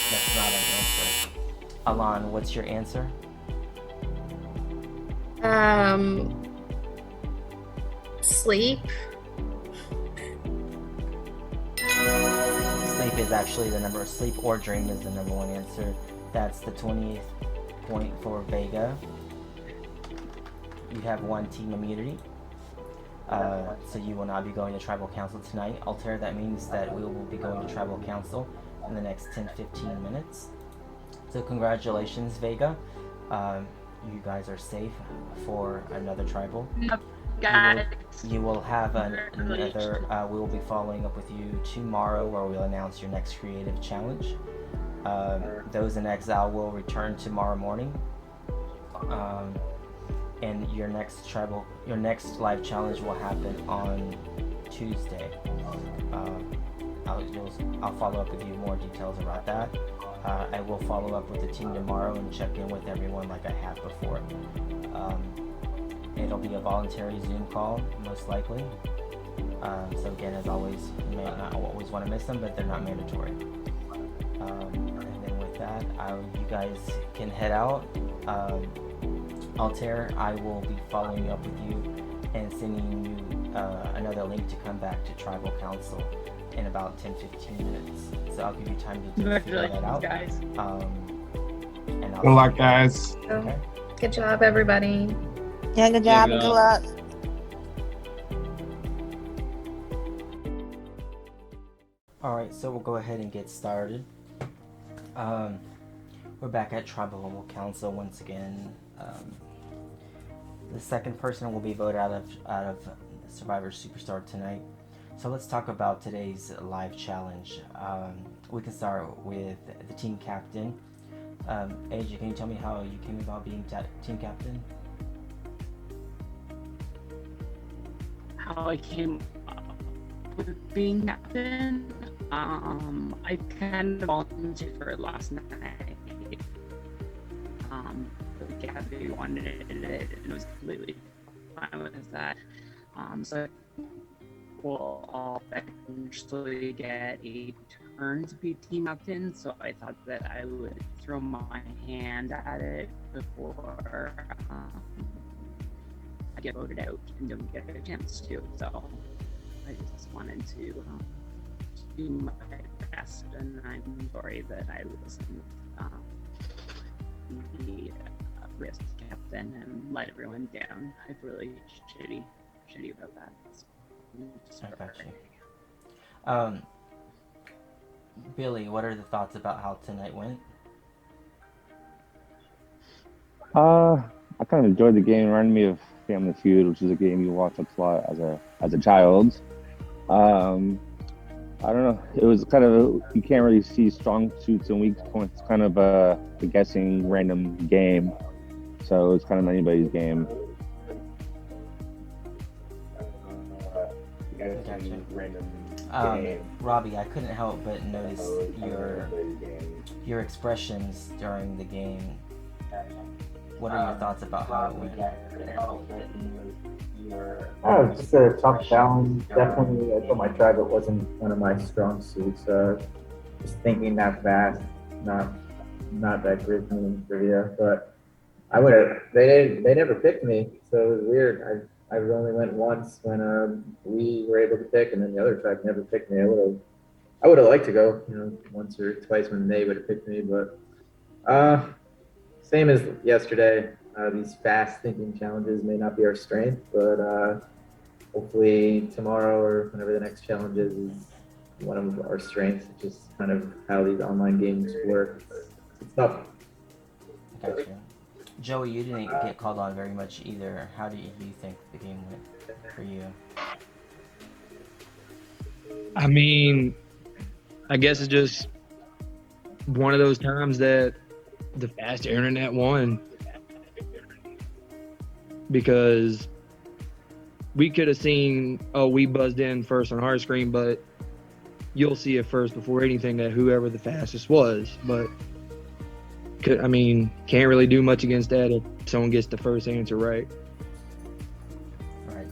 That's not an answer. Alon, what's your answer? Sleep. Sleep is actually the number. Sleep or dream is the number one answer. That's the 20th point for Vega. You have one team immunity. So you will not be going to tribal council tonight. Altair, that means that we will be going to tribal council in the next 10-15 minutes. So congratulations, Vega. You guys are safe for another tribal. Guys. You will have another, we will be following up with you tomorrow where we'll announce your next creative challenge. Those in exile will return tomorrow morning. And your next live challenge will happen on Tuesday. I'll follow up with you more details about that. I will follow up with the team tomorrow and check in with everyone like I have before. It'll be a voluntary Zoom call, most likely. So again, as always, you may not always want to miss them, but they're not mandatory. And then with that, you guys can head out. Altair, I will be following up with you and sending you another link to come back to Tribal Council in about 10-15 minutes. So I'll give you time to figure that out. Guys. And Good luck, guys. Okay. Good job, everybody. Yeah, good job and good luck. Alright, so we'll go ahead and get started. Um, we're back at Tribal Council once again. The second person will be voted out of Survivor Superstar tonight. So let's talk about today's live challenge. We can start with the team captain. AJ, can you tell me how you came about being team captain? How I came up with being captain, I kind of volunteered for it last night. Gabby wanted it, and it was completely fine with that. So we'll all eventually get a turn to be team captain. So I thought that I would throw my hand at it before I get voted out and don't get a chance to. So I just wanted to do my best, and I'm sorry that I wasn't the risk captain and let everyone down. I feel really shitty about that. So, I got you. Billy, what are the thoughts about how tonight went? I kind of enjoyed the game. It reminded me of Family Feud, which is a game you watch a lot as a child. I don't know. It was kind of you can't really see strong suits and weak points. It's kind of a guessing random game, so it's kind of anybody's game. Robbie, I couldn't help but notice your expressions during the game. What are your thoughts about how it went? Oh, just a tough challenge. Definitely, I told my tribe it wasn't one of my strong suits. Just thinking that fast, not that great in trivia. But I would have. They never picked me, so it was weird. I only went once when we were able to pick, and then the other tribe never picked me. I would have liked to go, once or twice when they would have picked me, but same as yesterday. These fast thinking challenges may not be our strength, but hopefully tomorrow or whenever the next challenge is one of our strengths. It's just kind of how these online games work. It's tough. Gotcha. Joey, you didn't get called on very much either. How do you think the game went for you? I mean, I guess it's just one of those times that the fast internet won, because we could have seen, we buzzed in first on our screen, but you'll see it first before anything that whoever the fastest was. But can't really do much against that if someone gets the first answer right. Right.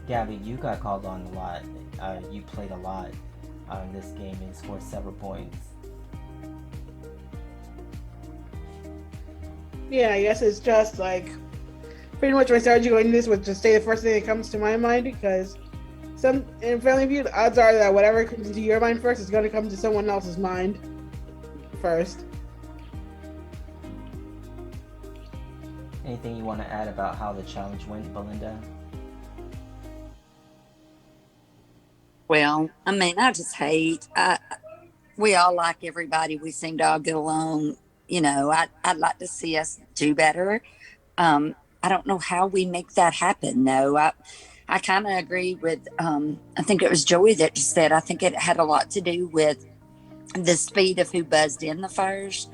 Gabby, you got called on a lot. You played a lot in this game and scored several points. Yeah, I guess it's just like pretty much my strategy going into this was to say the first thing that comes to my mind, because in Family Feud, odds are that whatever comes into your mind first is going to come to someone else's mind first. Anything you want to add about how the challenge went, Belinda? Well, I just hate. We all like everybody. We seem to all get along. I'd like to see us do better. I don't know how we make that happen, though. I kind of agree with. I think it was Joey that just said. I think it had a lot to do with the speed of who buzzed in the first.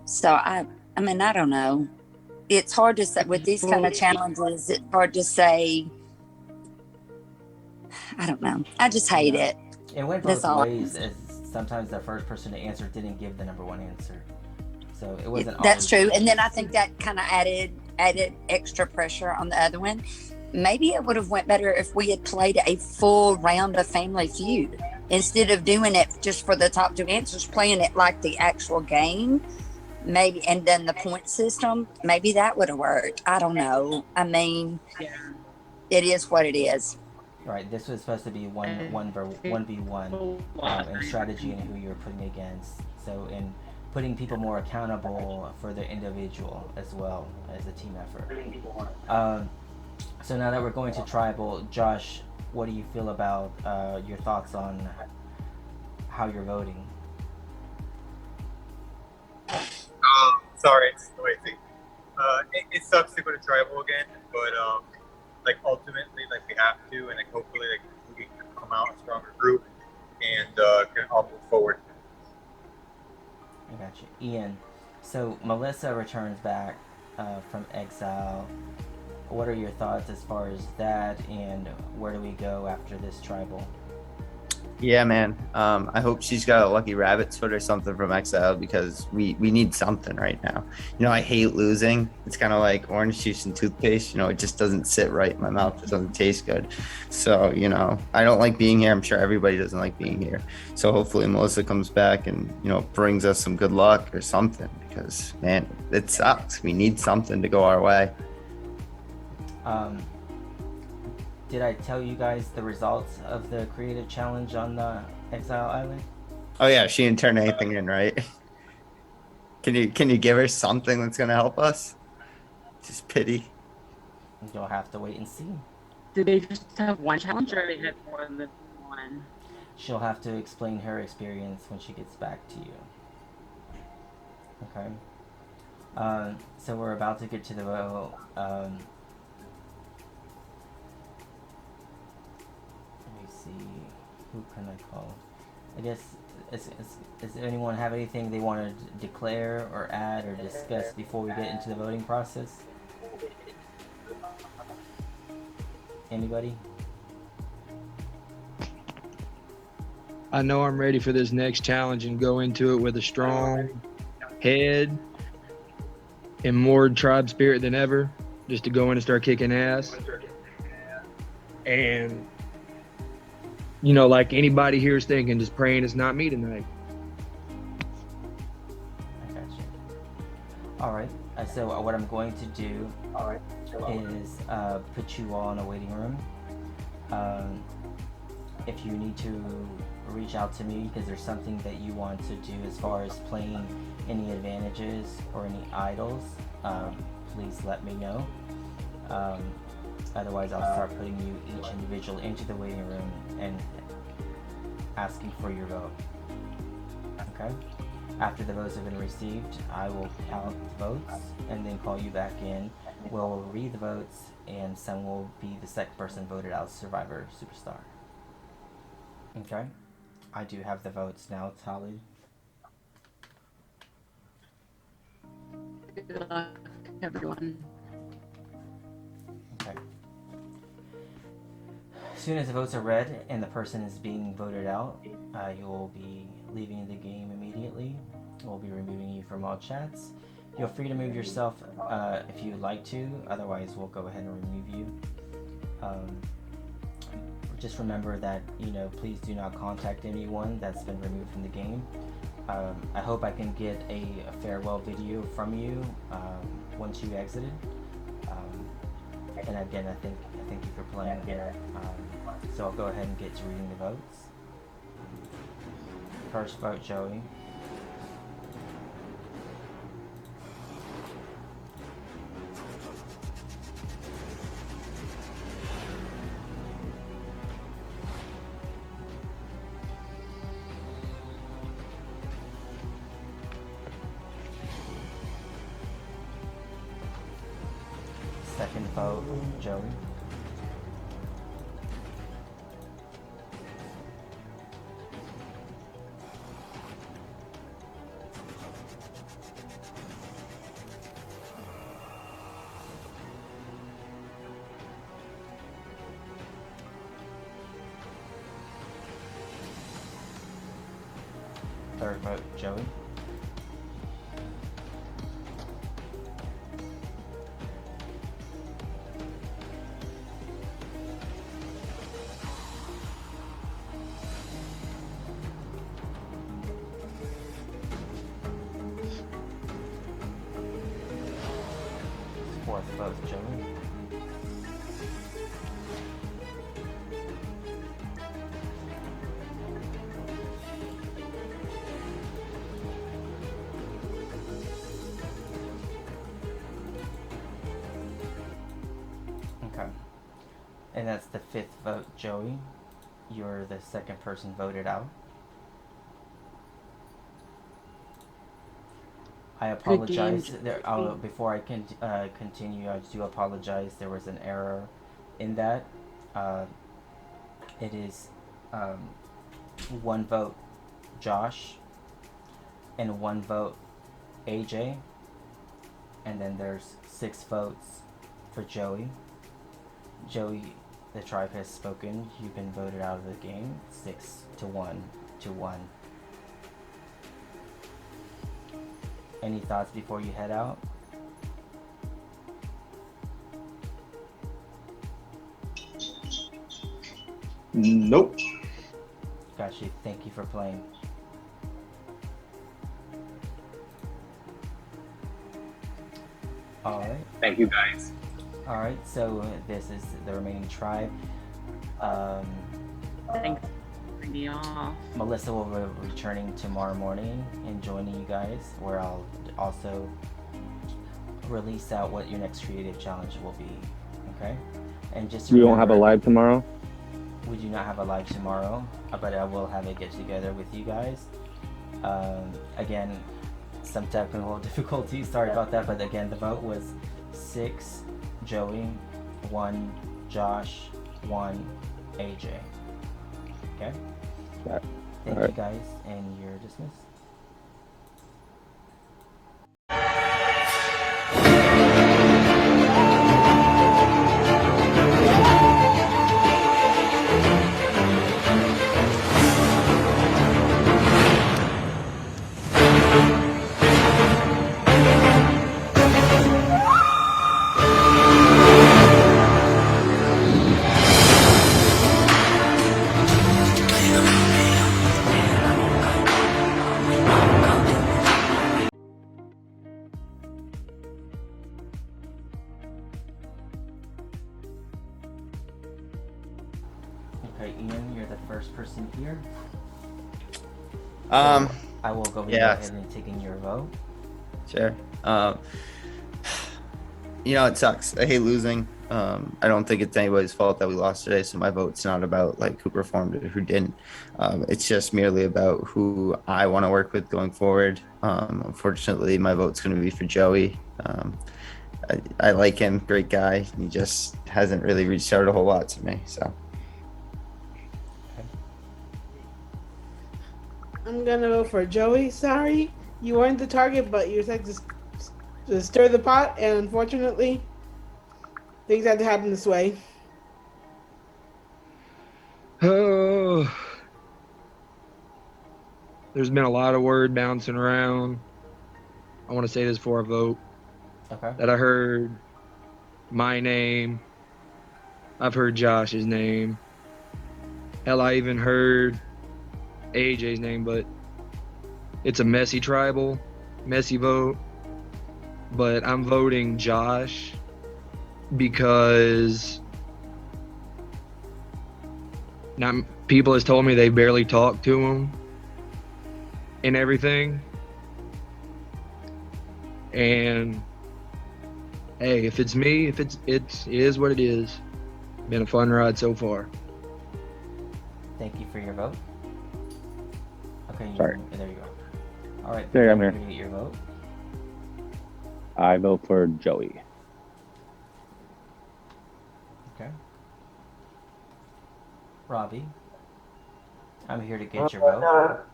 So I don't know. It's hard to say with these kind of challenges. It's hard to say. I don't know. I just hate it. It went That's both all. ways, as sometimes the first person to answer didn't give the number one answer. So it wasn't That's always... true. And then I think that kind of added extra pressure on the other one. Maybe it would have went better if we had played a full round of Family Feud instead of doing it just for the top two answers, playing it like the actual game. Maybe, and then the point system, maybe that would have worked. I don't know. It is what it is. Right, this was supposed to be 1v1 in strategy and who you're putting against. So in putting people more accountable for their individual as well as a team effort. So now that we're going to tribal, Josh, what do you feel about your thoughts on how you're voting? sorry, it's the way things. It sucks to go to tribal again, but like ultimately, like we have to, and like hopefully, like we can come out a stronger group and can all move forward. I got you, Ian. So Melissa returns back from exile. What are your thoughts as far as that, and where do we go after this tribal? Yeah, man. I hope she's got a lucky rabbit's foot or something from exile because we need something right now. I hate losing. It's kind of like orange juice and toothpaste. It just doesn't sit right in my mouth. It doesn't taste good. So, I don't like being here. I'm sure everybody doesn't like being here. So hopefully Melissa comes back and, brings us some good luck or something because, man, it sucks. We need something to go our way. Did I tell you guys the results of the creative challenge on the Exile Island? Oh yeah, she didn't turn anything in, right? Can you give her something that's gonna help us? Just pity. You'll have to wait and see. Did they just have one challenge or they had more than one? She'll have to explain her experience when she gets back to you. Okay. So we're about to get to the vote. Let me see. Who can I call? I guess, does anyone have anything they want to declare or add or discuss before we get into the voting process? Anybody? I know I'm ready for this next challenge and go into it with a strong head and more tribe spirit than ever, just to go in and start kicking ass. And, like anybody here is thinking, just praying it's not me tonight. I got you. Alright, so what I'm going to do is put you all in a waiting room. If you need to reach out to me because there's something that you want to do as far as playing any advantages or any idols, please let me know. Otherwise, I'll start putting you each individual into the waiting room and asking for your vote. Okay? After the votes have been received, I will count the votes and then call you back in. We'll read the votes and some will be the second person voted out Survivor Superstar. Okay? I do have the votes now tallied. Good luck, everyone. Okay. As soon as the votes are read and the person is being voted out, you will be leaving the game immediately. We'll be removing you from all chats. Feel free to move yourself if you'd like to, otherwise we'll go ahead and remove you. Just remember that, please do not contact anyone that's been removed from the game. I hope I can get a farewell video from you once you exited. And again, I thank you for playing here. So I'll go ahead and get to reading the votes. First vote, Joey. Second vote, Joey. Third vote, Joey. Fourth vote, Joey. Okay. And that's the fifth vote, Joey. You're the second person voted out. I Good game, apologize. Before I can continue, I do apologize. There was an error in that. It is 1 vote Josh and 1 vote AJ, and then there's 6 votes for Joey. Joey, the tribe has spoken. You've been voted out of the game. 6-1 to 1. Any thoughts before you head out? Nope. Got you. Thank you for playing. Alright. Thank you, guys. Alright, so this is the remaining tribe. Thanks for bringing me off. Melissa will be returning tomorrow morning and joining you guys, where I'll also release out what your next creative challenge will be. Okay? And just We won't have a live tomorrow? We do not have a live tomorrow, but I will have a get together with you guys. Again, some technical difficulties, sorry about that, but again, the vote was 6 Joey, 1 Josh, 1 AJ. Okay? Thank you guys, and you're dismissed. Okay, Ian, you're the first person here. So I will go ahead and take in your vote. Sure. It sucks. I hate losing. I don't think it's anybody's fault that we lost today, so my vote's not about like who performed or who didn't. It's just merely about who I want to work with going forward. Unfortunately, my vote's going to be for Joey. I like him, great guy. He just hasn't really reached out a whole lot to me. So I'm gonna vote for Joey. Sorry, you weren't the target, but you said to stir the pot, and unfortunately, things had to happen this way. Oh, there's been a lot of word bouncing around. I want to say this before I vote. Okay. That I heard my name. I've heard Josh's name. Hell, I even heard AJ's name, but it's a messy vote. But I'm voting Josh because now people has told me they barely talk to him and everything. And hey, if it's me, it is what it is. Been a fun ride so far. Thank you for your vote. Okay, Sorry. There you go. All right. There, I'm here. You get your vote. I vote for Joey. Okay. Robbie, I'm here to get your vote.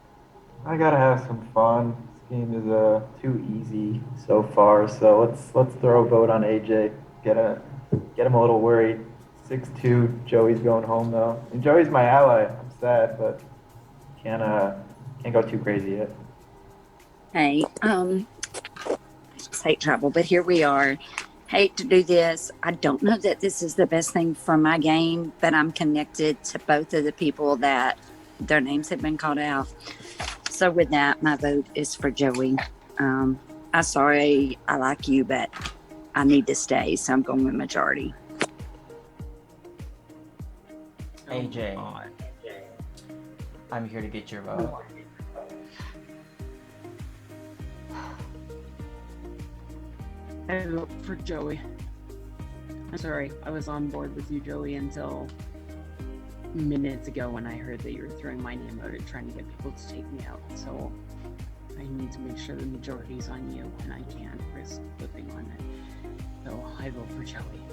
I gotta have some fun. This game is too easy so far, so let's throw a vote on AJ. Get him a little worried. 6-2. Joey's going home though. And Joey's my ally. I'm sad, but can't go too crazy yet. Hey, I just hate trouble, but here we are. Hate to do this. I don't know that this is the best thing for my game, but I'm connected to both of the people that their names have been called out. So with that, my vote is for Joey. I'm sorry, I like you, but I need to stay, so I'm going with majority. AJ, I'm here to get your vote. I vote for Joey. I'm sorry, I was on board with you, Joey, until minutes ago when I heard that you were throwing my name out and trying to get people to take me out. So I need to make sure the majority's on you, and I can't risk flipping on it. So I vote for Joey.